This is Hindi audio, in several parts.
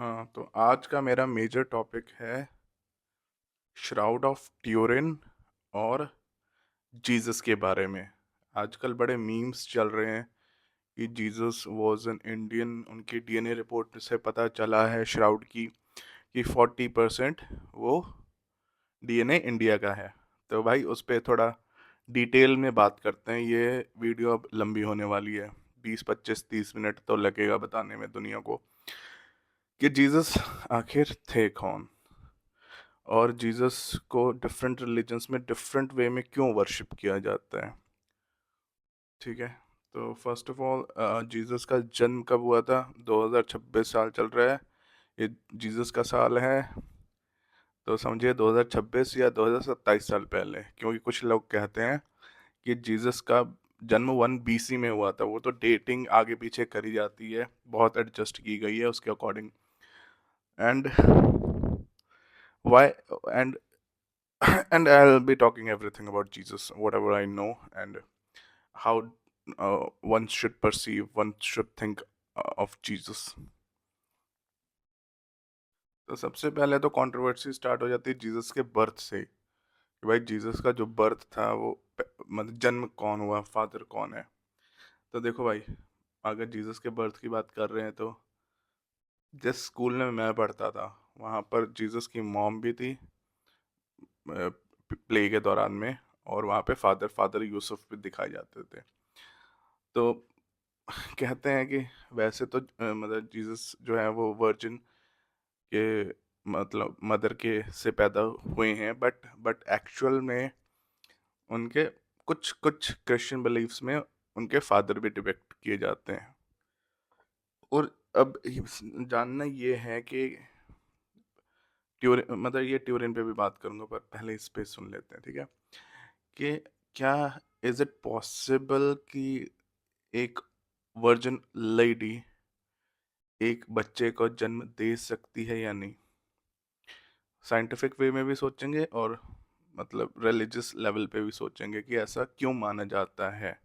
हाँ, तो आज का मेरा मेजर टॉपिक है श्राउड ऑफ ट्यूरिन और जीसस के बारे में। आजकल बड़े मीम्स चल रहे हैं कि जीसस वाज एन इंडियन। उनकी डीएनए रिपोर्ट से पता चला है श्राउड की कि 40% वो डीएनए इंडिया का है। तो भाई उस पर थोड़ा डिटेल में बात करते हैं। ये वीडियो अब लंबी होने वाली है, 20 25 30 मिनट तो लगेगा बताने में दुनिया को कि जीसस आखिर थे कौन, और जीसस को डिफरेंट रिलीजन्स में डिफरेंट वे में क्यों वर्शिप किया जाता है। ठीक है, तो फर्स्ट ऑफ ऑल जीसस का जन्म कब हुआ था? 2026 साल चल रहा है, ये जीसस का साल है। तो समझिए 2026 या 2027 साल पहले, क्योंकि कुछ लोग कहते हैं कि जीसस का जन्म 1 BC में हुआ था। वो तो डेटिंग आगे पीछे करी जाती है, बहुत एडजस्ट की गई है उसके according. And why and and I'll be talking everything about Jesus, whatever I know, and how one should perceive, one should think of Jesus. तो सबसे पहले तो कंट्रोवर्सी स्टार्ट हो जाती है जीसस के बर्थ से कि भाई जीसस का जो बर्थ था वो मतलब जन्म कौन हुआ, फादर कौन है। तो देखो भाई, अगर जीसस के बर्थ की बात कर रहे हैं तो जिस स्कूल में मैं पढ़ता था वहाँ पर जीसस की मॉम भी थी प्ले के दौरान में, और वहाँ पे फादर फादर यूसुफ भी दिखाए जाते थे। तो कहते हैं कि वैसे तो मतलब जीसस जो है वो वर्जिन के मतलब मदर के से पैदा हुए हैं, बट एक्चुअल में उनके कुछ कुछ क्रिश्चियन बिलीफ्स में उनके फादर भी डिपिक्ट किए जाते हैं। और अब जानना ये है कि ट्यूरिन, मतलब ये ट्यूरिन पे भी बात करूंगा, पर पहले इस पे सुन लेते हैं, ठीक है? कि क्या इज इट पॉसिबल कि एक वर्जिन लेडी एक बच्चे को जन्म दे सकती है या नहीं? साइंटिफिक वे में भी सोचेंगे और मतलब रिलीजियस लेवल पे भी सोचेंगे कि ऐसा क्यों माना जाता है।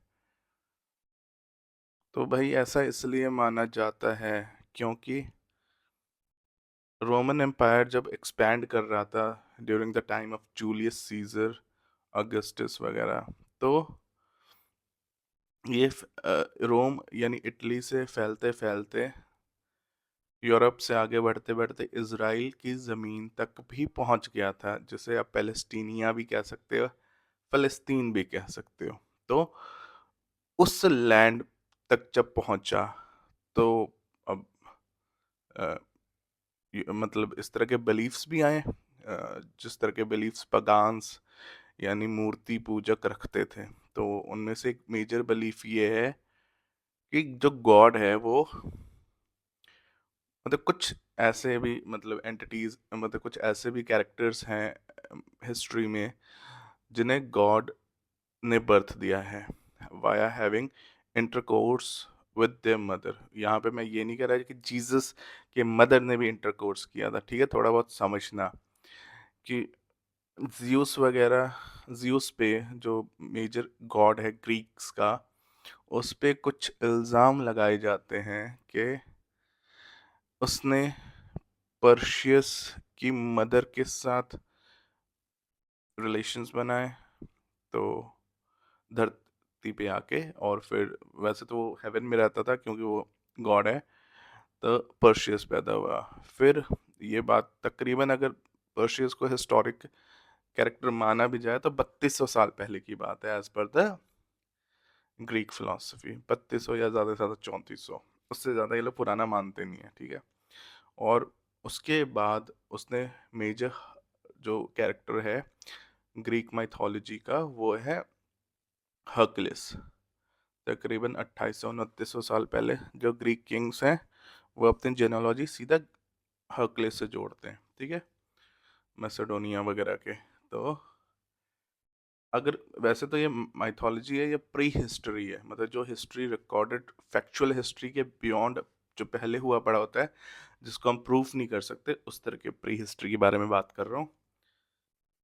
तो भाई ऐसा इसलिए माना जाता है क्योंकि रोमन एम्पायर जब एक्सपैंड कर रहा था during the time of Julius Caesar, Augustus वगैरह, तो ये रोम यानी इटली से फैलते फैलते यूरोप से आगे बढ़ते बढ़ते इज़राइल की ज़मीन तक भी पहुंच गया था, जिसे आप पैलेस्टीनिया भी कह सकते हो, फ़लस्तीन भी कह सकते हो। तो उस लैंड तक जब पहुंचा तो अब अ, मतलब इस तरह के बिलीफ्स भी आए, जिस तरह के बिलीफ्स पगान्स यानी मूर्ति पूजक रखते थे। तो उनमें से एक मेजर बिलीफ ये है कि जो गॉड है वो मतलब कुछ ऐसे भी मतलब एंटिटीज, मतलब कुछ ऐसे भी कैरेक्टर्स हैं हिस्ट्री में जिन्हें गॉड ने बर्थ दिया है via having intercourse with their mother. यहाँ पे मैं ये नहीं कह रहा कि जीसस के मदर ने भी इंटरकोर्स किया था, ठीक है? थोड़ा बहुत समझना कि जियूस वगैरह, जियूस पे जो मेजर गॉड है ग्रीक्स का, उस पे कुछ इल्ज़ाम लगाए जाते हैं कि उसने पर्शियस की मदर के साथ रिलेशंस बनाए, तो धरती पे आके, और फिर वैसे तो वो हेवन में रहता था क्योंकि वो गॉड है। तो पर्शियस पैदा हुआ। फिर ये बात तकरीबन, अगर पर्शियस को हिस्टोरिक कैरेक्टर माना भी जाए तो 3200 साल पहले की बात है, as per the Greek philosophy. 3200 या ज़्यादा से ज़्यादा 3400, उससे ज़्यादा ये लोग पुराना मानते नहीं है, ठीक है? और उसके बाद उसने मेजर जो कैरेक्टर है ग्रीक माइथोलॉजी का वो है हर्कुलिस। तकरीबन 2800 2900 साल पहले जो ग्रीक किंग्स हैं वो अपनी जेनोलॉजी सीधा हर्कुलिस से जोड़ते हैं, ठीक है? मैसेडोनिया वगैरह के। तो अगर वैसे तो ये माइथोलॉजी है या प्री हिस्ट्री है, मतलब जो हिस्ट्री रिकॉर्डेड फैक्चुअल हिस्ट्री के बियॉन्ड जो पहले हुआ पड़ा होता है, जिसको हम प्रूफ नहीं कर सकते, उस तरह के प्री हिस्ट्री के बारे में बात कर रहा हूँ।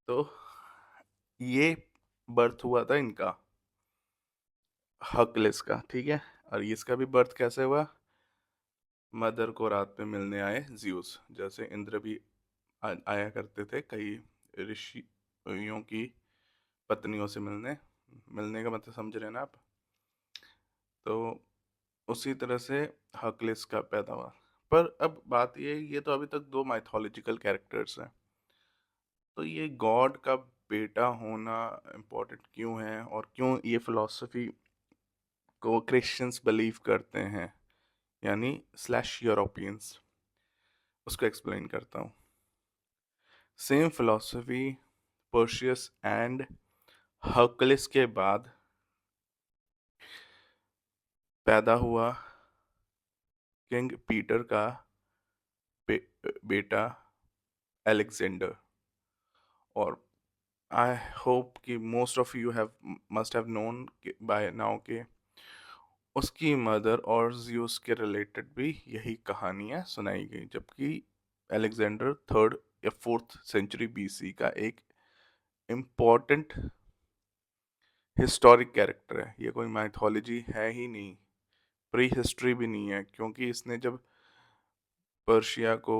तो ये बर्थ हुआ था इनका, हर्कुलिस का, ठीक है? और इसका भी बर्थ कैसे हुआ? मदर को रात में मिलने आए ज़्यूस, जैसे इंद्र भी आया करते थे कई ऋषियों की पत्नियों से मिलने। मिलने का मतलब समझ रहे हैं ना आप? तो उसी तरह से हर्कुलिस का पैदा हुआ। पर अब बात ये तो अभी तक दो माइथोलॉजिकल कैरेक्टर्स हैं, तो ये गॉड का बेटा होना इम्पोर्टेंट क्यों है, और क्यों ये फिलॉसफी को क्रिश्चियंस बिलीव करते हैं, यानी स्लैश यूरोपियंस, उसको एक्सप्लेन करता हूँ। सेम फिलॉसफी पर्शियस एंड हर्कुलिस के बाद पैदा हुआ किंग पीटर का बेटा एलेक्जेंडर। और आई होप कि most of you have must have known by now के उसकी मदर और ज़्यूस के रिलेटेड भी यही कहानियाँ सुनाई गई, जबकि अलेक्जेंडर थर्ड या फोर्थ सेंचुरी बीसी का एक इम्पॉर्टेंट हिस्टोरिक कैरेक्टर है। ये कोई माइथोलॉजी है ही नहीं, प्री हिस्ट्री भी नहीं है, क्योंकि इसने जब पर्शिया को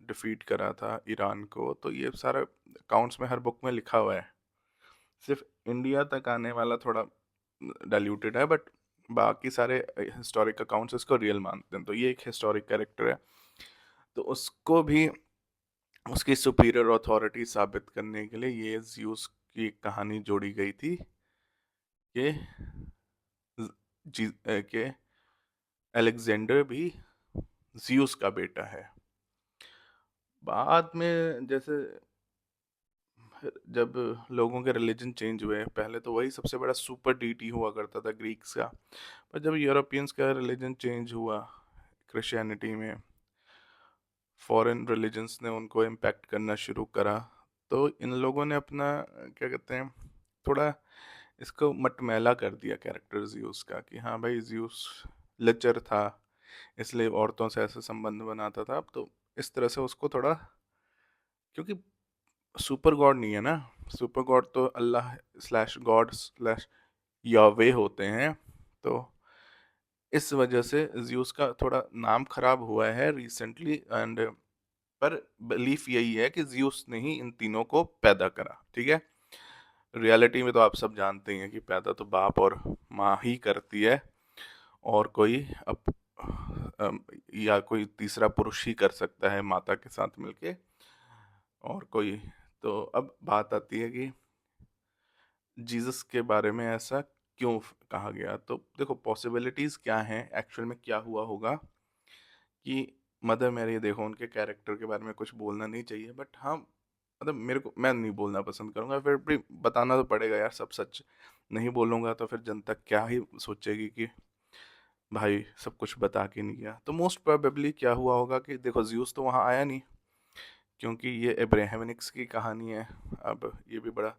डिफीट करा था, ईरान को, तो ये सारा अकाउंट्स में हर बुक में लिखा हुआ है। सिर्फ इंडिया तक आने वाला थोड़ा डाइल्यूटेड है, बट बाकी सारे हिस्टोरिक अकाउंट्स इसको रियल मानते हैं। तो ये एक हिस्टोरिक कैरेक्टर है, तो उसको भी उसकी सुपीरियर अथॉरिटी साबित करने के लिए ये ज़्यूस की कहानी जोड़ी गई थी कि के अलेक्जेंडर भी ज़्यूस का बेटा है। बाद में जैसे जब लोगों के रिलीजन चेंज हुए, पहले तो वही सबसे बड़ा सुपर डीटी हुआ करता था ग्रीक्स का, पर जब यूरोपियंस का रिलीजन चेंज हुआ क्रिश्चियनिटी में, फॉरेन रिलीजन्स ने उनको इम्पेक्ट करना शुरू करा, तो इन लोगों ने अपना क्या कहते हैं, थोड़ा इसको मटमैला कर दिया कैरेक्टर ज़्यूस का, कि हाँ भाई ज़्यूस लचर था, इसलिए औरतों से ऐसे संबंध बनाता था। अब तो इस तरह से उसको थोड़ा, क्योंकि सुपर गॉड नहीं है ना, सुपर गॉड तो अल्लाह स्लैश गॉड स्लैश यावे होते हैं। तो इस वजह से ज़्यूस का थोड़ा नाम खराब हुआ है रिसेंटली, एंड पर बिलीफ यही है कि ज़्यूस ने ही इन तीनों को पैदा करा। ठीक है, रियलिटी में तो आप सब जानते ही हैं कि पैदा तो बाप और माँ ही करती है, और कोई या कोई तीसरा पुरुष ही कर सकता है माता के साथ मिलके, और कोई। तो अब बात आती है कि जीसस के बारे में ऐसा क्यों कहा गया। तो देखो पॉसिबिलिटीज़ क्या हैं, एक्चुअल में क्या हुआ होगा कि मदर मैरी, देखो उनके कैरेक्टर के बारे में कुछ बोलना नहीं चाहिए, बट हाँ मतलब मेरे को, मैं नहीं बोलना पसंद करूँगा, फिर भी बताना तो पड़ेगा यार, सब सच नहीं बोलूँगा तो फिर जनता क्या ही सोचेगी कि भाई सब कुछ बता के नहीं गया। तो मोस्ट प्रोबेबली क्या हुआ होगा कि देखो ज़्यूस तो वहाँ आया नहीं, क्योंकि ये एब्राहमिनिक्स की कहानी है। अब ये भी बड़ा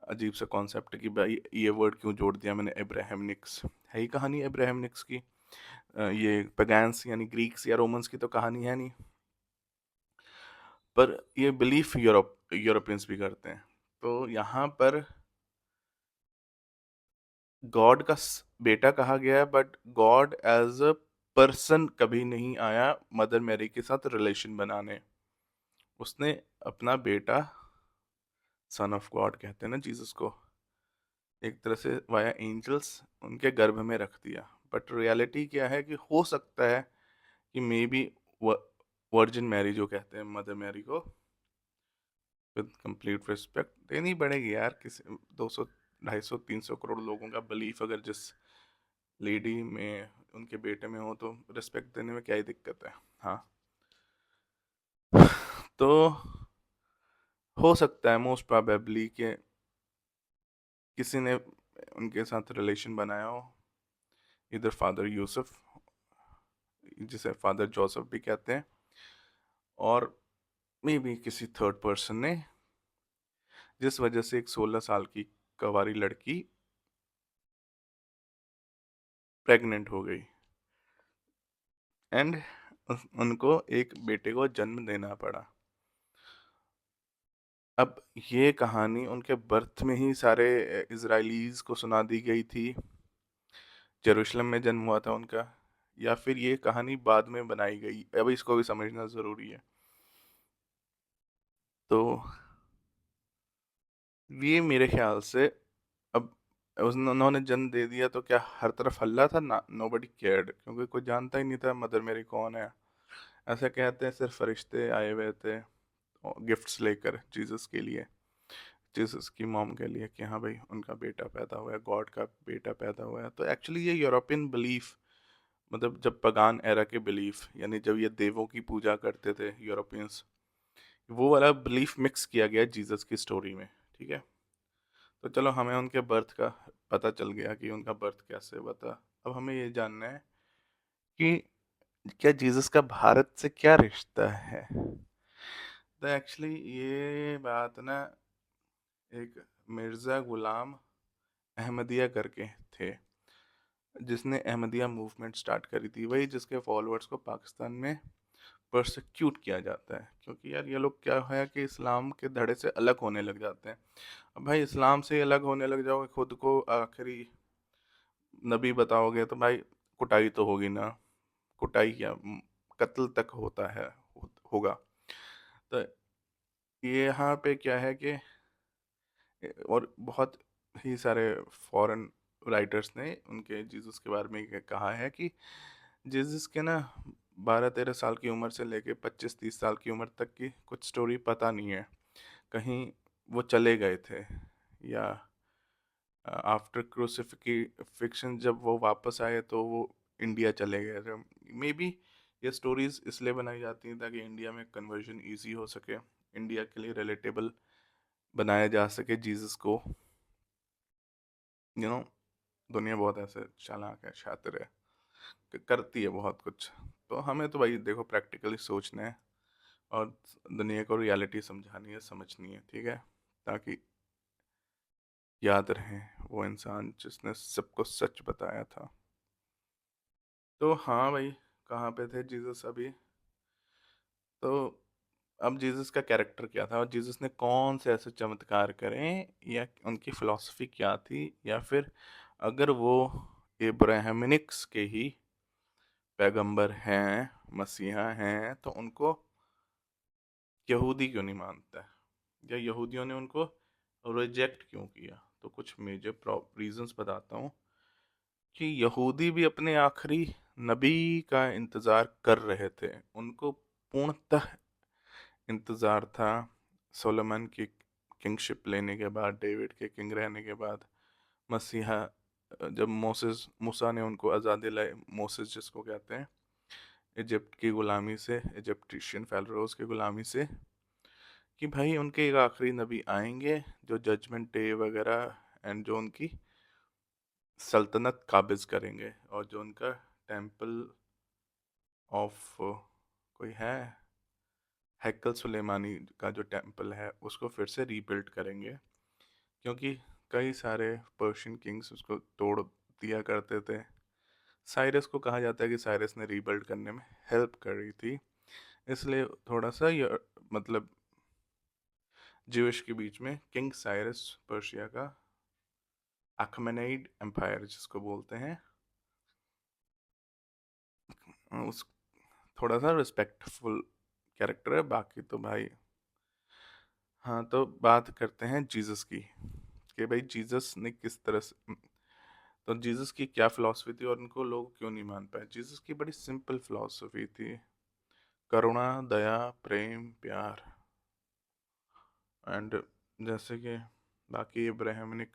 अजीब सा कॉन्सेप्ट है कि भाई ये वर्ड क्यों जोड़ दिया मैंने, एब्राहमिनिक्स है ही कहानी एब्राहमिनिक्स की। ये पगैंस यानी ग्रीक्स या रोमन्स की तो कहानी है नहीं, पर ये बिलीफ यूरोपियंस भी करते हैं। तो यहाँ पर गॉड का बेटा कहा गया है, but god as a person कभी नहीं आया मदर मैरी के साथ रिलेशन बनाने। उसने अपना बेटा, सन ऑफ गॉड कहते हैं ना जीसस को, एक तरह से वाया एंजल्स उनके गर्भ में रख दिया। बट रियलिटी क्या है कि हो सकता है कि मे बी वर्जिन मैरी जो कहते हैं मदर मैरी को, विद कंप्लीट रिस्पेक्ट देनी पड़ेगी यार, किसी 200 250 300 करोड़ लोगों का बिलीफ अगर जिस लेडी में उनके बेटे में हो, तो रिस्पेक्ट देने में क्या ही दिक्कत है। हाँ, तो हो सकता है मोस्ट प्रोबेबली कि किसी ने उनके साथ रिलेशन बनाया हो, इधर फादर यूसुफ, जिसे फादर जोसेफ भी कहते हैं, और मे बी किसी थर्ड पर्सन ने, जिस वजह से एक 16 साल की कवारी लड़की प्रेग्नेंट हो गई, एंड उनको एक बेटे को जन्म देना पड़ा। अब ये कहानी उनके बर्थ में ही सारे इजराइलीज को सुना दी गई थी। जेरूशलम में जन्म हुआ था उनका, या फिर ये कहानी बाद में बनाई गई, अब इसको भी समझना ज़रूरी है। तो ये मेरे ख्याल से, अब उन्होंने जन्म दे दिया तो क्या हर तरफ हल्ला था? ना, नोबडी केयर्ड, क्योंकि कोई जानता ही नहीं था मदर मेरी कौन है। ऐसा कहते हैं सिर्फ फरिश्ते आए हुए थे गिफ्ट्स लेकर जीसस के लिए, जीसस की मॉम के लिए, कि हाँ भाई उनका बेटा पैदा हुआ है, गॉड का बेटा पैदा हुआ है। तो एक्चुअली ये यूरोपियन बिलीफ, मतलब जब पगान एरा के बिलीफ, यानी जब ये देवों की पूजा करते थे यूरोपियंस, वो वाला बिलीफ मिक्स किया गया जीसस की स्टोरी में। ठीक है, तो चलो हमें उनके बर्थ का पता चल गया कि उनका बर्थ कैसे हुआ था। अब हमें ये जानना है कि क्या जीसस का भारत से क्या रिश्ता है? तो एक्चुअली ये बात ना, एक मिर्ज़ा गुलाम अहमदिया करके थे, जिसने अहमदिया मूवमेंट स्टार्ट करी थी, वही जिसके फॉलोअर्स को पाकिस्तान में प्रोसिक्यूट किया जाता है, क्योंकि यार ये लोग क्या है कि इस्लाम के धड़े से अलग होने लग जाते हैं। अब भाई इस्लाम से अलग होने लग जाओगे, खुद को आखिरी नबी बताओगे, तो भाई कुटाई तो होगी ना। कुटाई क्या, कत्ल तक होता है, होगा। तो ये यहाँ पे क्या है कि, और बहुत ही सारे फॉरेन राइटर्स ने उनके जीसस के बारे में ये कहा है कि जीसस के ना 12-13 साल की उम्र से लेके 25-30 साल की उम्र तक की कुछ स्टोरी पता नहीं है। कहीं वो चले गए थे, या आफ्टर क्रूसिफिक्शन जब वो वापस आए तो वो इंडिया चले गए थे। मे बी ये स्टोरीज इसलिए बनाई जाती हैं ताकि इंडिया में कन्वर्जन इजी हो सके, इंडिया के लिए रिलेटेबल बनाया जा सके जीसस को। यू नो, दुनिया बहुत ऐसे चालाक है, शातिर है, करती है बहुत कुछ। तो हमें तो भाई देखो प्रैक्टिकली सोचना है और दुनिया को रियलिटी समझानी है, समझनी है, ठीक है, ताकि याद रहे वो इंसान जिसने सबको सच बताया था। तो हाँ भाई, कहाँ पे थे जीसस अभी? तो अब जीसस का कैरेक्टर क्या था, और जीसस ने कौन से ऐसे चमत्कार करे, या उनकी फिलॉसफी क्या थी, या फिर अगर वो इब्राहिमिनिक्स के ही पैगंबर हैं, मसीहा हैं, तो उनको यहूदी क्यों नहीं मानता है, या यहूदियों ने उनको रिजेक्ट क्यों किया? तो कुछ मेजर रीजंस बताता हूँ कि यहूदी भी अपने आखिरी नबी का इंतज़ार कर रहे थे। उनको पूर्णतः इंतज़ार था सोलोमन की किंगशिप लेने के बाद, डेविड के किंग रहने के बाद, मसीहा, जब मोसेस मूसा ने उनको आज़ादी दिलाई, मोसेस जिसको कहते हैं, इजिप्ट की ग़ुलामी से, इजिप्टिशियन फ़ाराओज़ की ग़ुलामी से, कि भाई उनके एक आखिरी नबी आएंगे जो जजमेंट डे वगैरह एंड जो उनकी सल्तनत काबिज करेंगे, और जो उनका टेंपल ऑफ कोई है, हैकल सुलेमानी का जो टेंपल है उसको फिर से रीबिल्ड करेंगे, क्योंकि कई सारे पर्शियन किंग्स उसको तोड़ दिया करते थे। साइरस को कहा जाता है कि साइरस ने रीबिल्ड करने में हेल्प कर रही थी, इसलिए थोड़ा सा ये, मतलब ज्यूइश के बीच में किंग साइरस पर्शिया का, अखमेनाइड एम्पायर जिसको बोलते हैं, उस थोड़ा सा रिस्पेक्टफुल कैरेक्टर है। बाकी तो भाई, हाँ, तो बात करते हैं जीसस की, कि भाई जीसस ने किस तरह से, तो जीसस की क्या फिलॉसफी थी और उनको लोग क्यों नहीं मान पाए? जीसस की बड़ी सिंपल फिलॉसफी थी, करुणा, दया, प्रेम, प्यार, एंड जैसे कि बाकी इब्राहिमिक,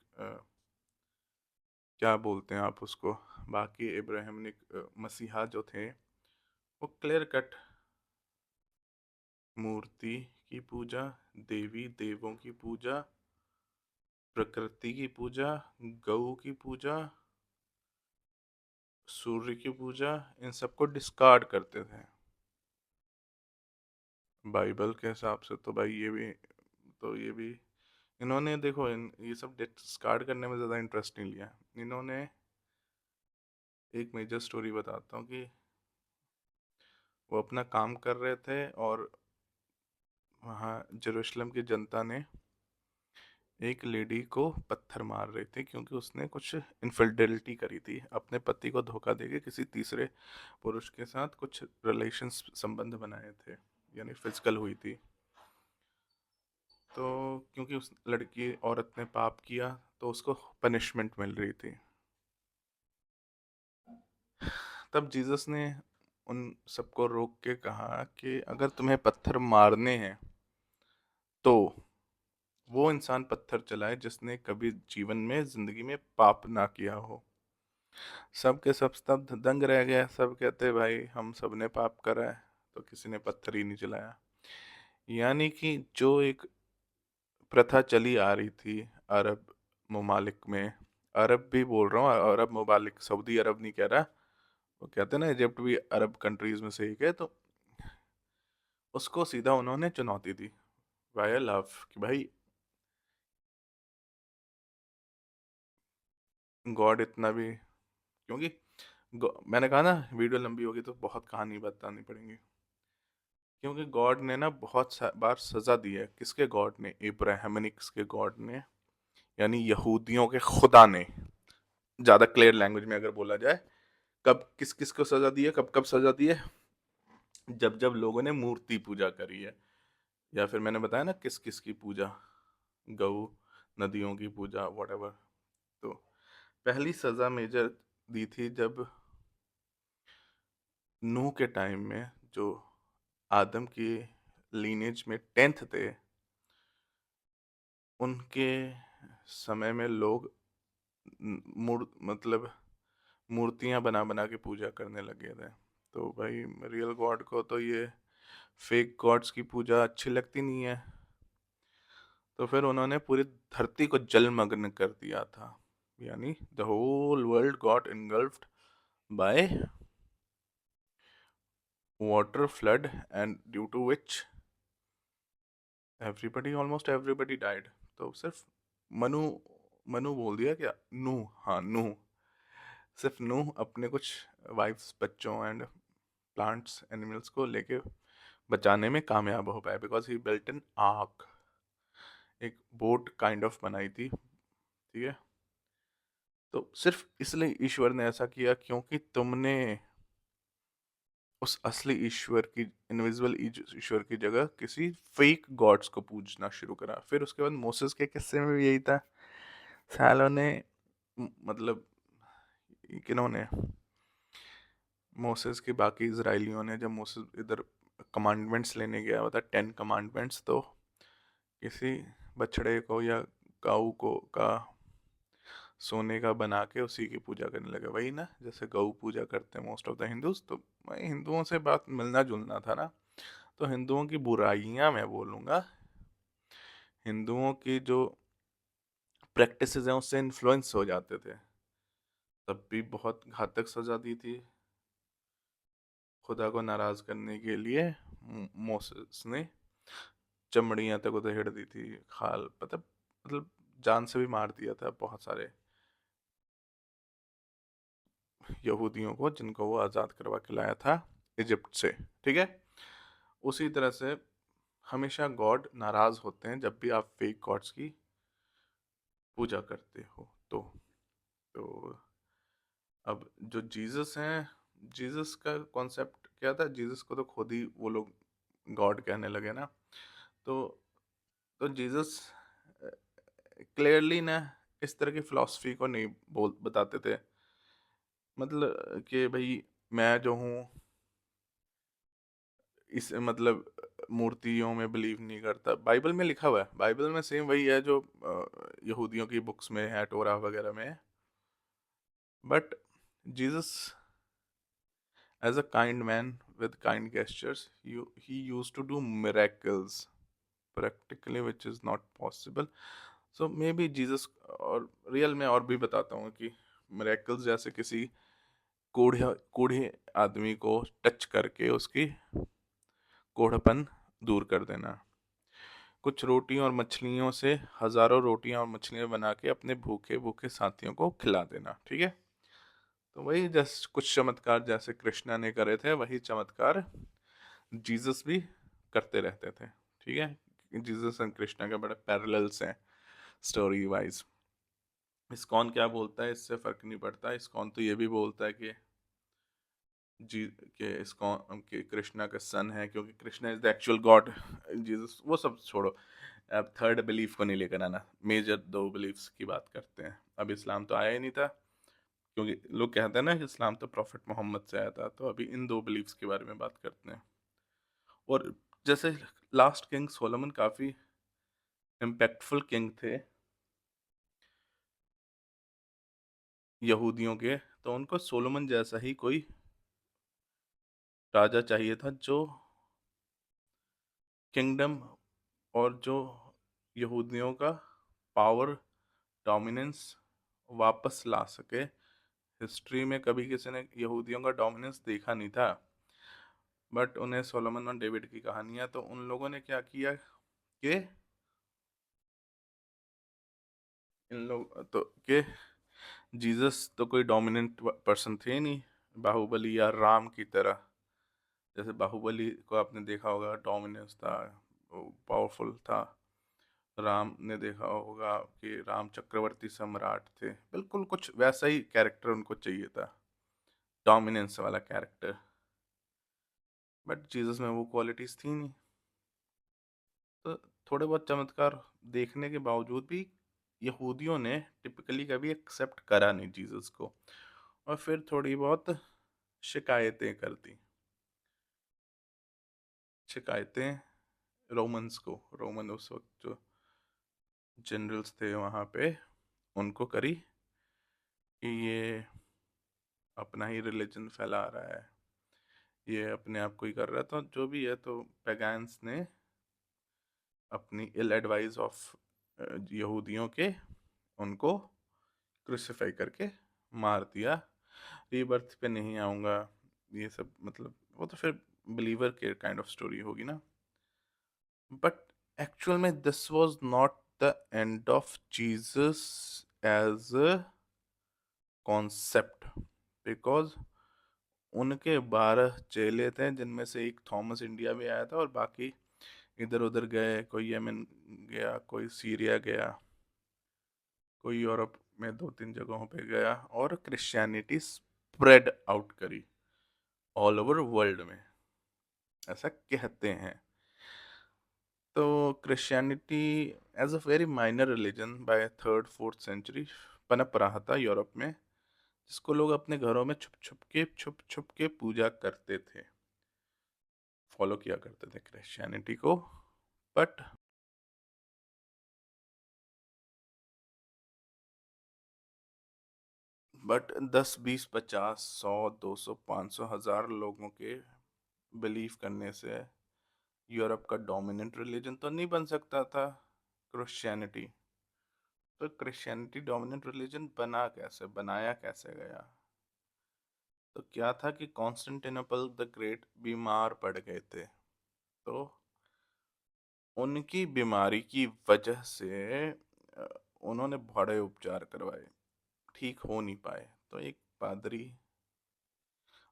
क्या बोलते हैं आप उसको, बाकी इब्राहिमिक मसीहा जो थे, वो क्लियर कट मूर्ति की पूजा, देवी देवों की पूजा, प्रकृति की पूजा, गऊ की पूजा, सूर्य की पूजा, इन सबको डिस्कार्ड करते थे। बाइबल के हिसाब से तो भाई ये भी, तो ये भी इन्होंने देखो, ये सब डिस्कार्ड करने में ज़्यादा इंटरेस्ट नहीं लिया इन्होंने। एक मेजर स्टोरी बताता हूँ कि वो अपना काम कर रहे थे, और वहाँ जेरूशलेम की जनता ने एक लेडी को पत्थर मार रहे थे क्योंकि उसने कुछ इनफिडेलिटी करी थी, अपने पति को धोखा देके किसी तीसरे पुरुष के साथ कुछ रिलेशंस संबंध बनाए थे, यानी फिजिकल हुई थी। तो क्योंकि उस लड़की औरत ने पाप किया तो उसको पनिशमेंट मिल रही थी। तब जीसस ने उन सबको रोक के कहा कि अगर तुम्हें पत्थर मारने हैं तो वो इंसान पत्थर चलाए जिसने कभी जीवन में जिंदगी में पाप ना किया हो। सब के सब स्तब्ध दंग रह गए, सब कहते भाई हम सब ने पाप करा है, तो किसी ने पत्थर ही नहीं चलाया। यानी कि जो एक प्रथा चली आ रही थी अरब ममालिक में, अरब भी बोल रहा हूँ, अरब ममालिक, सऊदी अरब नहीं कह रहा, वो कहते हैं ना इजिप्ट भी अरब कंट्रीज में से एक है, तो उसको सीधा उन्होंने चुनौती दी वाया लव कि भाई गॉड इतना भी, क्योंकि मैंने कहा ना वीडियो लंबी होगी तो बहुत कहानी बतानी पड़ेगी, क्योंकि गॉड ने ना बहुत बार सजा दी है। किसके गॉड ने? इब्राहिमिक्स के गॉड ने, यानी यहूदियों के खुदा ने। ज्यादा क्लियर लैंग्वेज में अगर बोला जाए, कब किस किस को सजा दी है, कब कब सजा दी है? जब जब लोगों ने मूर्ति पूजा करी है, या फिर मैंने बताया ना किस किस की पूजा, गऊ, नदियों की पूजा, वॉटेवर। तो पहली सजा मेजर दी थी जब नूह के टाइम में, जो आदम की लीनेज में 10th थे, उनके समय में लोग मतलब मूर्तियां बना बना के पूजा करने लगे थे। तो भाई रियल गॉड को तो ये फेक गॉड्स की पूजा अच्छी लगती नहीं है, तो फिर उन्होंने पूरी धरती को जलमग्न कर दिया था, यानी the whole world got engulfed by water flood, and due to which everybody, almost everybody died. तो सिर्फ मनु, मनु बोल दिया क्या, नूह, हाँ नूह, सिर्फ नूह अपने कुछ वाइफ्स, बच्चों एंड प्लांट्स एनिमल्स को लेके बचाने में कामयाब हो पाए, because he built an arc, एक बोट काइंड ऑफ बनाई थी, ठीक है। तो सिर्फ इसलिए ईश्वर ने ऐसा किया क्योंकि तुमने उस असली ईश्वर की, इनविजिबल ईश्वर की जगह किसी फेक गॉड्स को पूजना शुरू करा। फिर उसके बाद मोसेस के किस्से में भी यही था, सालों ने मतलब किन्होंने, मोसेस के बाकी इजराइलियों ने, जब मोसेस इधर कमांडमेंट्स लेने गया हुआ था, 10 कमांडमेंट्स, तो किसी बछड़े को या काऊ को का सोने का बना के उसी की पूजा करने लगे। वही ना, जैसे गौ पूजा करते हैं मोस्ट ऑफ द हिंदूज, तो वही हिंदुओं से बात मिलना जुलना था ना। तो हिंदुओं की बुराइयां मैं बोलूँगा, हिंदुओं की जो प्रैक्टिसेस हैं उससे इन्फ्लुएंस हो जाते थे, तब भी बहुत घातक सजा दी थी। खुदा को नाराज करने के लिए मोसेस ने चमड़ियां तक उधेड़ दी थी, खाल पता, मतलब जान से भी मार दिया था बहुत सारे यहूदियों को जिनको वो आज़ाद करवा के लाया था इजिप्ट से, ठीक है। उसी तरह से हमेशा गॉड नाराज होते हैं जब भी आप फेक गॉड्स की पूजा करते हो। तो अब जो जीसस हैं, जीसस का कॉन्सेप्ट क्या था? जीसस को तो खुद ही वो लोग गॉड कहने लगे ना। तो जीसस क्लियरली ना इस तरह की फिलॉसफी को नहीं बोल बताते थे, मतलब कि भाई मैं जो हूँ इस मतलब मूर्तियों में बिलीव नहीं करता। बाइबल में लिखा हुआ है, बाइबल में सेम वही है जो यहूदियों की बुक्स में है, टोरा वगैरह में। But Jesus as a kind man with kind gestures, he used to do miracles practically which is not possible. So maybe Jesus, और रियल में और भी बताता हूँ कि मिरेकल्स जैसे किसी कोढ़े कोढ़े आदमी को टच करके उसकी कोढ़पन दूर कर देना, कुछ रोटियों और मछलियों से हजारों रोटियां और मछलियां बना के अपने भूखे भूखे साथियों को खिला देना, ठीक है। तो वही जैसे कुछ चमत्कार जैसे कृष्णा ने करे थे, वही चमत्कार जीसस भी करते रहते थे, ठीक है। जीसस एंड कृष्णा के बड़े पैरेलल्स हैं। Story wise. इस्कॉन क्या बोलता है इससे फर्क नहीं पड़ता, इस्कॉन तो ये भी बोलता है कि जी के इस्कॉन के कृष्णा का सन है, क्योंकि Krishna is the actual God. Jesus वो सब छोड़ो, अब थर्ड बिलीफ को नहीं लेकर आना, मेजर दो बिलीफ्स की बात करते हैं। अब इस्लाम तो आया ही नहीं था, क्योंकि लोग कहते हैं ना कि इस्लाम तो प्रॉफिट मोहम्मद से आया था, तो अभी इन दो बिलीफ्स के बारे में बात करते हैं। और जैसे लास्ट किंग सोलोमन काफ़ी इम्पैक्टफुल किंग थे यहूदियों के, तो उनको सोलोमन जैसा ही कोई राजा चाहिए था जो किंगडम और जो यहूदियों का पावर डोमिनेंस वापस ला सके। हिस्ट्री में कभी किसी ने यहूदियों का डोमिनेंस देखा नहीं था, बट उन्हें सोलोमन और डेविड की कहानियां, तो उन लोगों ने क्या किया कि इन लोग तो कि जीसस तो कोई डोमिनेंट पर्सन थे नहीं, बाहुबली या राम की तरह। जैसे बाहुबली को आपने देखा होगा, डोमिनेंस था, पावरफुल था। राम ने देखा होगा कि राम चक्रवर्ती सम्राट थे, बिल्कुल कुछ वैसा ही कैरेक्टर उनको चाहिए था, डोमिनेंस वाला कैरेक्टर। बट जीसस में वो क्वालिटीज थी नहीं, तो थोड़े बहुत चमत्कार देखने के बावजूद भी यहूदियों ने टिपिकली कभी एक्सेप्ट करा नहीं जीसस को, और फिर थोड़ी बहुत शिकायतें कर दी। शिकायतें रोमन्स को, रोमन उस वक्त जो जनरल्स थे वहाँ पे, उनको करी कि ये अपना ही रिलीजन फैला रहा है, ये अपने आप को ही कर रहा था जो भी है। तो पैगन्स ने अपनी इल एडवाइस ऑफ यहूदियों के उनको क्रूसिफाई करके मार दिया। रीबर्थ पे नहीं आऊँगा, ये सब मतलब वो तो फिर बिलीवर के काइंड ऑफ स्टोरी होगी ना। बट एक्चुअल में this was not the end of Jesus as a concept, because उनके 12 चेले थे, जिनमें से एक थॉमस इंडिया भी आया था, और बाकी इधर उधर गए, कोई यमन गया, कोई सीरिया गया, कोई यूरोप में दो तीन जगहों पे गया, और क्रिश्चियनिटी स्प्रेड आउट करी ऑल ओवर वर्ल्ड में, ऐसा कहते हैं। तो Christianity as a very minor religion by third fourth century पनप रहा था यूरोप में, जिसको लोग अपने घरों में छुप छुप के पूजा करते थे, फॉलो किया करते थे क्रिश्चियनिटी को। बट बट 10 20 50 100 200 500 1000 लोगों के बिलीव करने से यूरोप का डोमिनेंट रिलीजन तो नहीं बन सकता था क्रिश्चियनिटी। तो क्रिश्चियनिटी डोमिनेंट रिलीजन बना कैसे, बनाया कैसे गया? तो क्या था कि कॉन्स्टेंटिनोपल द ग्रेट बीमार पड़ गए थे, तो उनकी बीमारी की वजह से उन्होंने बड़े उपचार करवाए, ठीक हो नहीं पाए। तो एक पादरी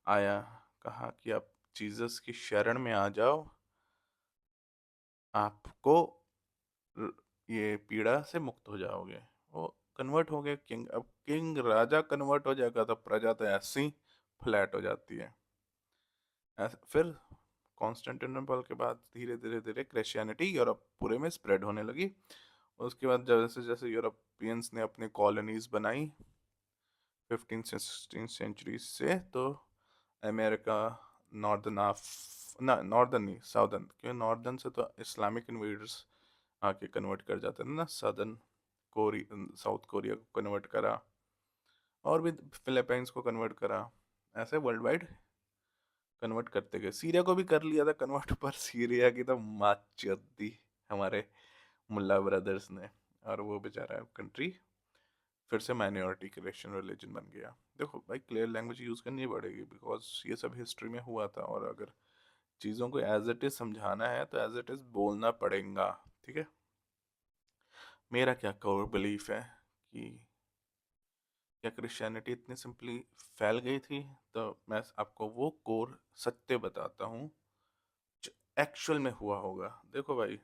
आया, कहा कि आप जीसस की शरण में आ जाओ, आपको ये पीड़ा से मुक्त हो जाओगे। वो कन्वर्ट हो गए किंग। अब किंग राजा कन्वर्ट हो जाएगा तो प्रजा तो ऐसी ही फ्लैट हो जाती है। फिर कॉन्स्टेंटिनोपल के बाद धीरे धीरे धीरे क्रिश्चियनिटी यूरोप पूरे में स्प्रेड होने लगी। उसके बाद जैसे जैसे यूरोपियंस ने अपने कॉलोनीज बनाई 15 से 16 सेंचुरी से, तो अमेरिका, नॉर्दर्न ना नॉर्दर्न नहीं, साउदर्न, क्योंकि नॉर्दर्न से तो इस्लामिक इन्वेडर्स आके कन्वर्ट कर जाते हैं ना। सदर्न साउथ कोरिया को कन्वर्ट करा, और भी फिलीपींस को कन्वर्ट करा, ऐसे वर्ल्ड वाइड कन्वर्ट करते गए। सीरिया को भी कर लिया था कन्वर्ट, पर सीरिया की तो माचियत दी हमारे मुल्ला ब्रदर्स ने, और वो बेचारा कंट्री फिर से माइनॉरिटी क्रिश्चियन रिलीजन बन गया। देखो भाई, क्लियर लैंग्वेज यूज़ करनी पड़ेगी, बिकॉज ये सब हिस्ट्री में हुआ था, और अगर चीज़ों को एज इट इज़ समझाना है तो एज इट इज़ बोलना पड़ेगा, ठीक है। मेरा क्या कोर बिलीफ है कि क्या क्रिश्चियनिटी इतनी सिंपली फैल गई थी? तो मैं आपको वो कोर सत्य बताता हूँ जो एक्चुअल में हुआ होगा। देखो भाई,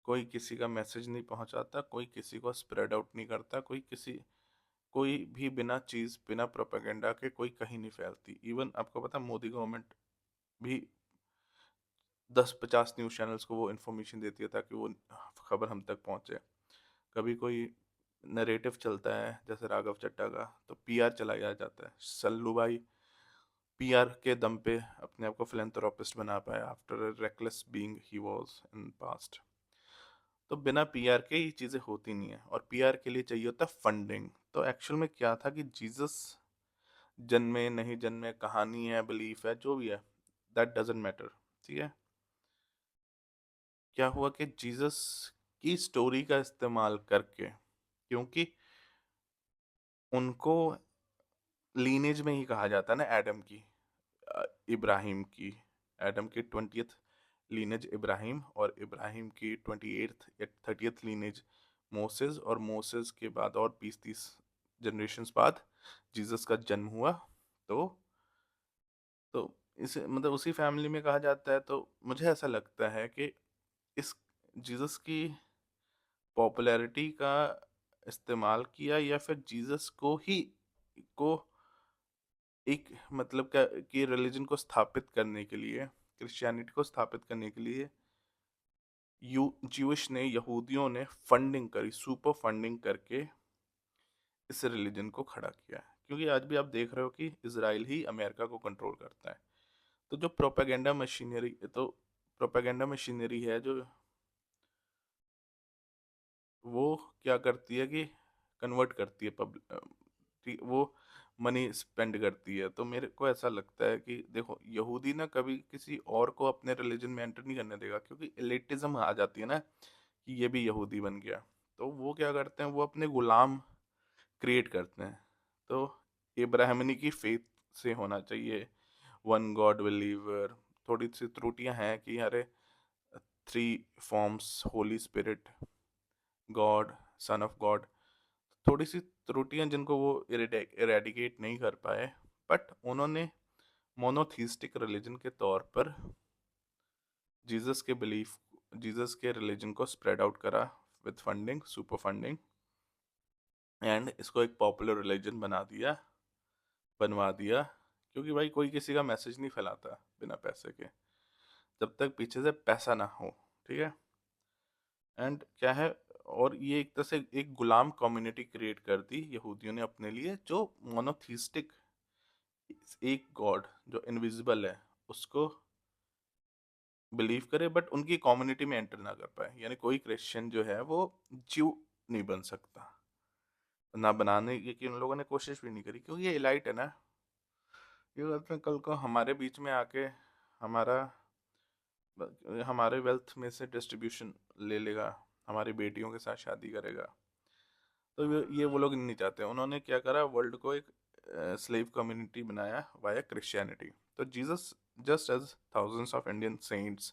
कोई किसी का मैसेज नहीं पहुंचाता, कोई किसी को स्प्रेड आउट नहीं करता, कोई भी बिना चीज, बिना प्रोपेगेंडा के कोई कहीं नहीं फैलती। इवन आपको पता है, मोदी गवर्नमेंट भी 10-50 न्यूज़ चैनल्स को वो इन्फॉर्मेशन देती है ताकि वो खबर हम तक पहुंचे। कभी कोई नरेटिव चलता है जैसे राघव चड्ढा का, तो पीआर चलाया जाता है। सल्लू भाई पीआर के दम पे अपने आप को फिलेंथ्रोपिस्ट बना पाया after a reckless being he was in past. तो बिना पीआर के ये चीज़ें होती नहीं है, और पीआर के लिए चाहिए होता है फंडिंग। तो एक्चुअल में क्या था कि जीसस जन्मे नहीं जन्मे, कहानी है, बिलीफ है, जो भी है, दैट डजेंट मैटर। ठीक है, क्या हुआ कि जीसस की स्टोरी का इस्तेमाल करके, क्योंकि उनको लीनेज में ही कहा जाता है ना, एडम की, इब्राहिम की, एडम की 20th लीनेज इब्राहिम, और इब्राहिम की 28th या 30th लीनेज मोसेस, और मोसेस के बाद और 20-30 जनरेशन्स बाद जीसस का जन्म हुआ। तो तो इसे मतलब उसी फैमिली में कहा जाता है। तो मुझे ऐसा लगता है कि इस जीसस की पॉपुलैरिटी का इस्तेमाल किया, या फिर जीसस को ही को एक मतलब क्या कि रिलीजन को स्थापित करने के लिए, क्रिश्चियनिटी को स्थापित करने के लिए यू ज्यूइश ने, यहूदियों ने फंडिंग करी, सुपर फंडिंग करके इस रिलीजन को खड़ा किया है। क्योंकि आज भी आप देख रहे हो कि इसराइल ही अमेरिका को कंट्रोल करता है। तो जो प्रोपेगेंडा मशीनरी है, जो वो क्या करती है कि कन्वर्ट करती है वो मनी स्पेंड करती है। तो मेरे को ऐसा लगता है कि देखो, यहूदी ना कभी किसी और को अपने रिलीजन में एंटर नहीं करने देगा, क्योंकि एलिटिज्म आ जाती है ना कि ये भी यहूदी बन गया। तो वो क्या करते हैं, वो अपने गुलाम क्रिएट करते हैं। तो इब्राहिमनी की फेथ से होना चाहिए, वन गॉड बिलीवर। थोड़ी सी त्रुटियां हैं कि अरे, three forms, Holi spirit, God, sun of God, थोड़ी सी त्रुटियां जिनको वो इरेडिकेट नहीं कर पाए। बट उन्होंने मोनोथीस्टिक रिलीजन के तौर पर जीसस के बिलीफ, जीसस के रिलीजन को स्प्रेड आउट करा with funding, super funding, and इसको एक पॉपुलर रिलीजन बनवा दिया। क्योंकि भाई कोई किसी का मैसेज नहीं फैलाता बिना पैसे के, जब तक पीछे से पैसा ना हो। ठीक है, एंड क्या है, और ये एक तरह से एक गुलाम कम्युनिटी क्रिएट कर दी यहूदियों ने अपने लिए, जो मोनोथीस्टिक, एक गॉड जो इनविजिबल है उसको बिलीव करे, बट उनकी कम्युनिटी में एंटर ना कर पाए। यानी कोई क्रिश्चियन जो है वो ज्यू नहीं बन सकता, ना बनाने की उन लोगों ने कोशिश भी नहीं करी, क्योंकि ये इलाइट है ना। ये करते हैं कल को हमारे बीच में आके हमारा हमारे वेल्थ में से डिस्ट्रीब्यूशन ले लेगा, हमारी बेटियों के साथ शादी करेगा। तो ये वो लोग नहीं चाहते। उन्होंने क्या करा, वर्ल्ड को एक स्लेव कम्युनिटी बनाया वाया क्रिश्चियनिटी। तो Jesus, just as thousands of Indian saints,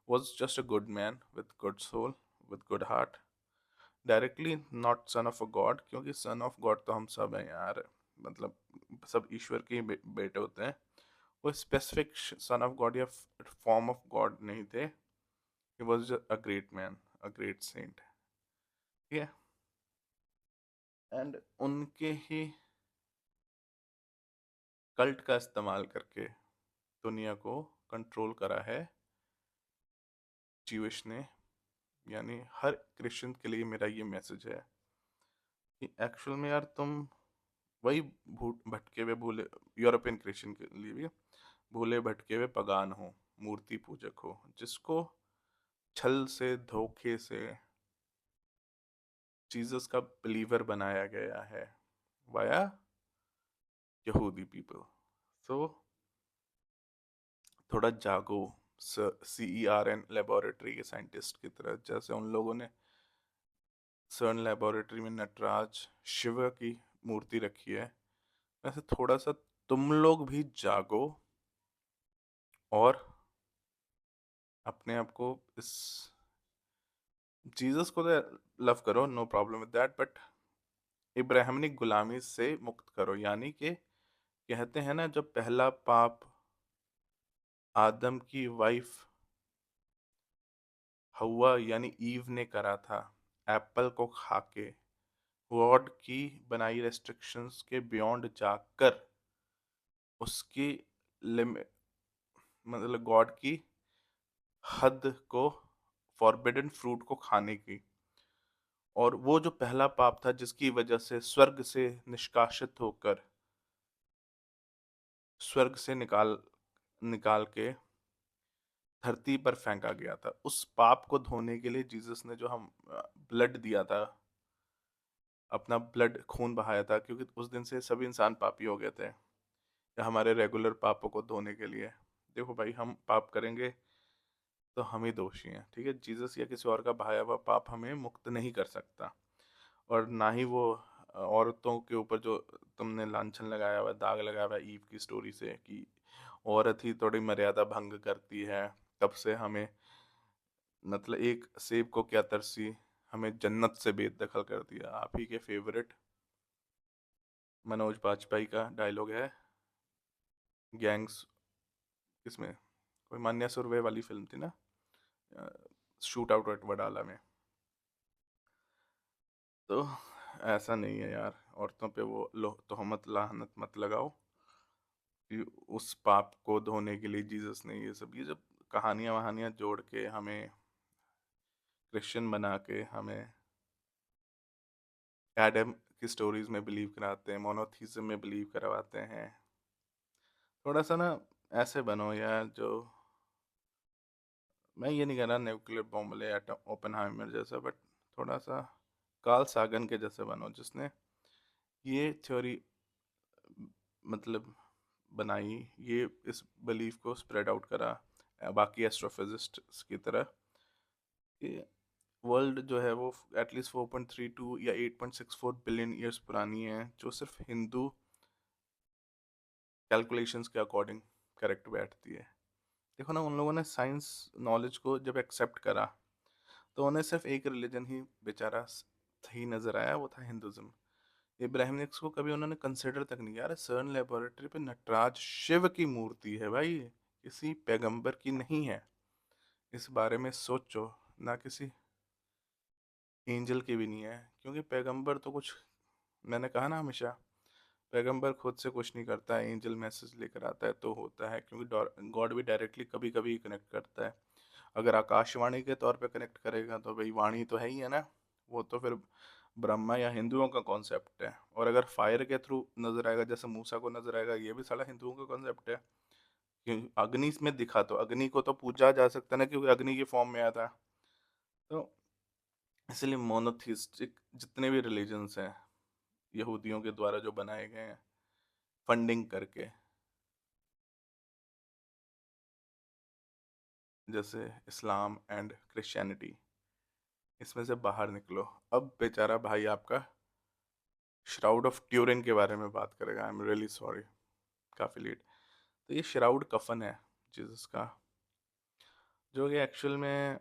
was just a good man with good soul, with good heart, directly not son of a God, क्योंकि सन ऑफ गॉड तो हम सब हैं यार, मतलब सब ईश्वर के ही बेटे होते हैं। वो स्पेसिफिक सन ऑफ गॉड या फॉर्म ऑफ गॉड नहीं थे। He was a great man, a great saint. ठीक है, एंड उनके ही कल्ट का इस्तेमाल करके दुनिया को कंट्रोल करा है जीविश ने। यानी हर क्रिश्चियन के लिए मेरा ये मैसेज है कि एक्चुअल में यार तुम वही भटके हुए भूले, यूरोपियन क्रिश्चियन के लिए भी भूले भटके हुए पगान हो, मूर्ति पूजक हो, जिसको छल से, धोखे से जीसस का बिलीवर बनाया गया है वाया यहूदी पीपल। सो थोड़ा जागो, CERN लेबोरेटरी के साइंटिस्ट की तरह, जैसे उन लोगों ने CERN लेबोरेटरी में नटराज शिव की मूर्ति रखी है, वैसे थोड़ा सा तुम लोग भी जागो और अपने आप को इस जीसस को तो लव करो, no problem with that, but इब्राहिमनिक गुलामी से मुक्त करो। यानी कि कहते हैं ना, जब पहला पाप आदम की वाइफ हवा यानी ईव ने करा था एप्पल को खाके, गॉड की बनाई रेस्ट्रिक्शंस के बियॉन्ड जाकर उसकी लिमिट, मतलब गॉड की हद को, फॉरबिडन फ्रूट को खाने की। और वो जो पहला पाप था जिसकी वजह से स्वर्ग से निष्कासित होकर, स्वर्ग से निकाल निकाल के धरती पर फेंका गया था, उस पाप को धोने के लिए जीसस ने जो हम ब्लड दिया था, अपना ब्लड खून बहाया था, क्योंकि उस दिन से सभी इंसान पापी हो गए थे, या हमारे रेगुलर पापों को धोने के लिए। देखो भाई, हम पाप करेंगे तो हम ही दोषी हैं, ठीक है। जीसस या किसी और का बहाया हुआ पाप हमें मुक्त नहीं कर सकता। और ना ही वो औरतों के ऊपर जो तुमने लांछन लगाया हुआ, दाग लगाया हुआ ईव की स्टोरी से, कि औरत ही थोड़ी मर्यादा भंग करती है, तब से हमें, मतलब एक सेब को क्या तरसी, हमें जन्नत से बेदखल कर दिया। आप ही के फेवरेट मनोज बाजपेयी का डायलॉग है, गैंग्स, किसमें, कोई मान्या सुरवे वाली फिल्म थी ना, शूट आउट एट वडाला में। तो ऐसा नहीं है यार, औरतों पे वो लो तोहमत लानत मत लगाओ कि उस पाप को धोने के लिए जीसस ने ये जब कहानियां वहानियां जोड़ के हमें क्रिश्चियन बना के हमें एडम की स्टोरीज में बिलीव कराते हैं, मोनोथीज्म में बिलीव करवाते हैं। थोड़ा सा ना ऐसे बनो यार, जो, मैं ये नहीं कह रहा न्यूक्लियर बॉम्ब ले एटम ओपेनहाइमर जैसा, बट थोड़ा सा कार्ल सागन के जैसे बनो, जिसने ये थ्योरी, मतलब बनाई, ये इस बिलीफ को स्प्रेड आउट करा बाकी एस्ट्रोफिजिस्ट्स की तरह, कि वर्ल्ड जो है वो एटलीस्ट 4.32 या 8.64 बिलियन ईयर्स पुरानी है, जो सिर्फ हिंदू कैलकुलेशंस के अकॉर्डिंग करेक्ट बैठती है। देखो ना, उन लोगों ने साइंस नॉलेज को जब एक्सेप्ट करा, तो उन्हें सिर्फ एक रिलीजन ही बेचारा सही नजर आया, वो था हिंदुज्म। इब्राहिमिक्स को कभी उन्होंने कंसिडर तक नहीं किया। अरे सर्न लेबोरेटरी पे नटराज शिव की मूर्ति है भाई, किसी पैगंबर की नहीं है। इस बारे में सोचो ना, किसी एंजल की भी नहीं है, क्योंकि पैगंबर तो कुछ, मैंने कहा ना हमेशा, पैगंबर खुद से कुछ नहीं करता है, एंजल मैसेज लेकर आता है तो होता है, क्योंकि गॉड भी डायरेक्टली कभी कभी कनेक्ट करता है। अगर आकाशवाणी के तौर पे कनेक्ट करेगा तो भाई वाणी तो है ही है ना, वो तो फिर ब्रह्मा या हिंदुओं का कॉन्सेप्ट है। और अगर फायर के थ्रू नजर आएगा, जैसे मूसा को नजर आएगा, ये भी साला हिंदुओं का कॉन्सेप्ट है। क्योंकि अग्नि में दिखा, तो अग्नि को तो पूजा जा सकता है ना, क्योंकि अग्नि की फॉर्म में आता है। तो इसलिए मोनोथिस्टिक जितने भी रिलीजन्स हैं, यहूदियों के द्वारा जो बनाए गए हैं फंडिंग करके, जैसे इस्लाम एंड क्रिश्चियनिटी, इसमें से बाहर निकलो। अब बेचारा भाई आपका श्राउड ऑफ ट्यूरिन के बारे में बात करेगा। आई एम रियली सॉरी, काफ़ी लेट। तो ये श्राउड कफन है जीसस का, जो कि एक्चुअल में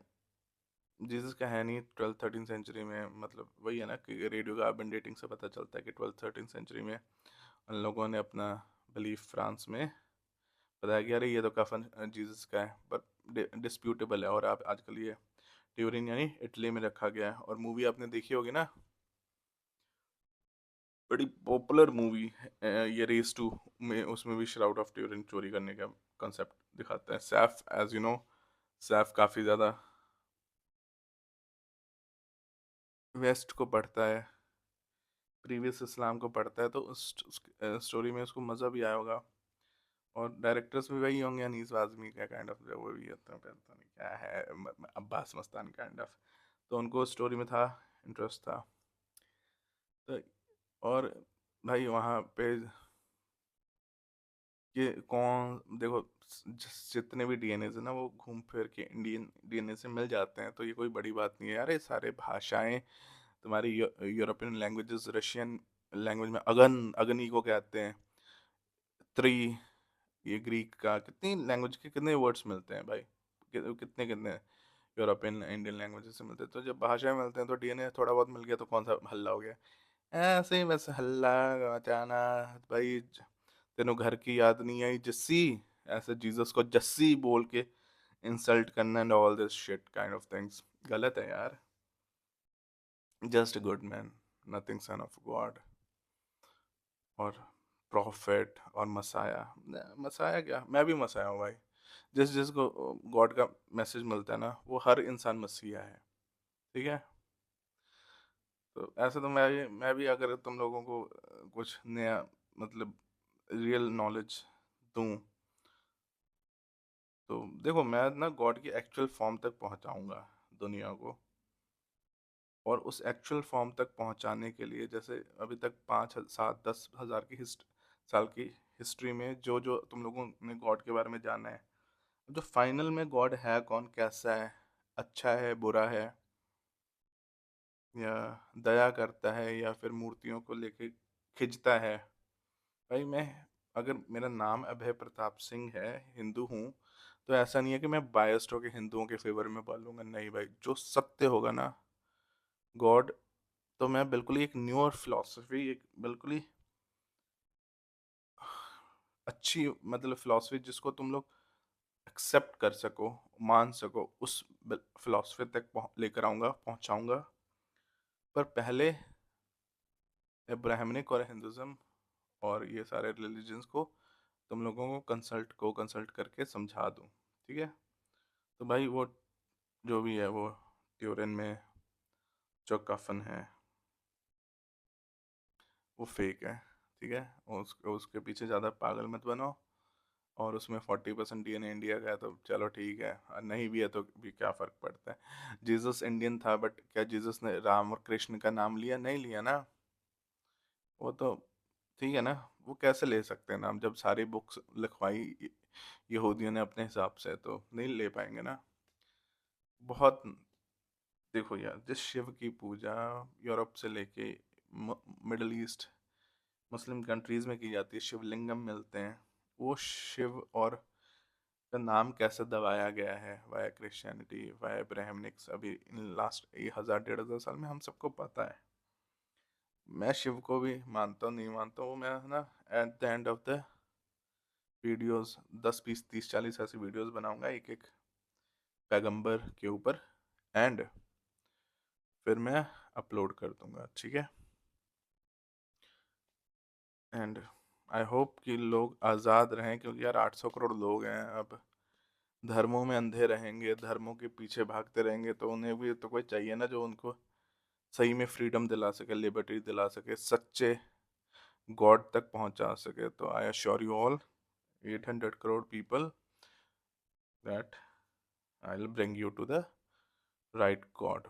जीसस का है नहीं। 12th-13th सेंचुरी में, मतलब वही है ना कि रेडियो कार्बन डेटिंग से पता चलता है कि 12th-13th सेंचुरी में उन लोगों ने अपना बिलीफ फ्रांस में बताया कि अरे ये तो कफन जीसस का है, पर डिस्प्यूटेबल है। और आप आजकल ये ट्यूरिन यानी इटली में रखा गया है। और मूवी आपने देखी होगी ना, बड़ी पॉपुलर मूवी ये रेस 2 में, उसमें भी श्राउड ऑफ ट्यूरिन चोरी करने का कॉन्सेप्ट दिखाता है। सैफ, एज यू नो, सैफ काफ़ी ज़्यादा वेस्ट को पढ़ता है, प्रीवियस इस्लाम को पढ़ता है, तो उस स्टोरी में उसको मज़ा भी आया होगा। और डायरेक्टर्स भी वही होंगे, अनीस आज़मी का काइंड ऑफ, वो भी होता है, पता नहीं क्या है, अब्बास मस्तानी काइंड ऑफ। तो उनको स्टोरी में था, इंटरेस्ट था। तो और भाई वहाँ पे ये कौन, देखो, जितने भी डीएनए है ना, वो घूम फिर के इंडियन डीएनए से मिल जाते हैं, तो ये कोई बड़ी बात नहीं है यार। ये सारे भाषाएं तुम्हारी यूरोपियन लैंग्वेजेस, रशियन लैंग्वेज में अगन, अग्नि को कहते हैं, त्री, ये ग्रीक का, कितनी लैंग्वेज के कितने वर्ड्स मिलते हैं भाई, कितने कितने यूरोपियन इंडियन लैंग्वेजेस से मिलते हैं। तो जब भाषाएं मिलते हैं तो डीएनए थोड़ा बहुत मिल गया तो कौन सा हल्ला हो गया। ऐसे ही बस हल्ला मचाना भाई। तेनों घर की याद नहीं आई जस्सी, ऐसे जीसस को जस्सी बोल के इंसल्ट करना and all this shit kind of things गलत है यार। Just good man, nothing sun of God और प्रॉफिट और मसाया। मसाया क्या, मैं भी मसाया हूँ भाई। जिसको गॉड का मैसेज मिलता है ना, वो हर इंसान मसीहा है, ठीक है। तो ऐसे तो मैं भी अगर तुम लोगों को कुछ नया मतलब रियल नॉलेज दूं, तो देखो मैं ना गॉड की एक्चुअल फॉर्म तक पहुंचाऊंगा दुनिया को। और उस एक्चुअल फॉर्म तक पहुंचाने के लिए, जैसे अभी तक 5 7 10 हज़ार की साल की हिस्ट्री में जो जो तुम लोगों ने गॉड के बारे में जाना है, जो फाइनल में गॉड है कौन, कैसा है, अच्छा है बुरा है, या दया करता है या फिर मूर्तियों को लेके खिंचता है। भाई मैं, अगर मेरा नाम अभय प्रताप सिंह है, हिंदू हूँ, तो ऐसा नहीं है कि मैं बायस्ड होकर हिंदुओं के फेवर में बोलूँगा, नहीं भाई। जो सत्य होगा ना गॉड, तो मैं बिल्कुल ही एक न्यूअर फिलॉसफी, एक बिल्कुल ही अच्छी मतलब फिलॉसफी जिसको तुम लोग एक्सेप्ट कर सको, मान सको, उस फिलॉसफी तक लेकर आऊँगा, पहुँचाऊँगा। पर पहले ब्राह्मणिक और हिंदुज़्म और ये सारे रिलीजन्स को तुम लोगों को कंसल्ट करके समझा दूँ, ठीक है। तो भाई वो जो भी है वो ट्यूरिन में जो कफन है वो फेक है, ठीक है। उसके पीछे ज़्यादा पागल मत बनो। और उसमें 40% डीएनए इंडिया का है, तो चलो ठीक है, और नहीं भी है तो भी क्या फ़र्क पड़ता है। जीसस इंडियन था, बट क्या जीसस ने राम और कृष्ण का नाम लिया? नहीं लिया ना। वो तो ठीक है ना, वो कैसे ले सकते हैं नाम, जब सारी बुक्स लिखवाई यहूदियों ने अपने हिसाब से, तो नहीं ले पाएंगे ना। बहुत, देखो यार, जिस शिव की पूजा यूरोप से लेके मिडल ईस्ट मुस्लिम कंट्रीज में की जाती है, शिवलिंगम मिलते हैं, वो शिव और का नाम कैसे दबाया गया है वाया क्रिश्चियनिटी, वाया ब्राह्मणिक्स, अभी इन लास्ट 1000 1500 साल में हम सबको पता है। मैं शिव को भी मानता हूँ, नहीं मानता हूँ, मैं ना at the end of the videos 10 20 30 40 ऐसी वीडियोस बनाऊंगा एक एक पैगंबर के ऊपर, एंड फिर मैं अपलोड कर दूंगा, ठीक है। एंड आई होप कि लोग आज़ाद रहें, क्योंकि यार 800 करोड़ लोग हैं। अब धर्मों में अंधे रहेंगे, धर्मों के पीछे भागते रहेंगे, तो उन्हें भी तो कोई चाहिए ना जो उनको सही में फ्रीडम दिला सके, लिबर्टी दिला सके, सच्चे गॉड तक पहुंचा सके। तो I assure you all 800 crore people that I will bring you to the right god,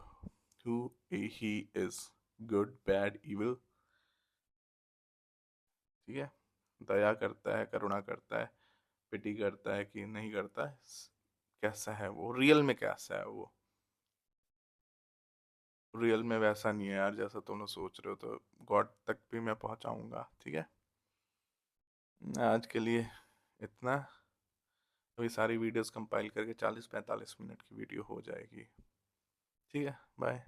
who he is, good bad evil, ठीक है। दया करता है, करुणा करता है, पिटी करता है कि नहीं करता है, कैसा है वो रियल में, कैसा है वो रियल में, वैसा नहीं है यार जैसा तुम लोग सोच रहे हो। तो गॉड तक भी मैं पहुंचाऊंगा, ठीक है। आज के लिए इतना। अभी सारी वीडियोस कंपाइल करके 40 45 मिनट की वीडियो हो जाएगी, ठीक है। बाय।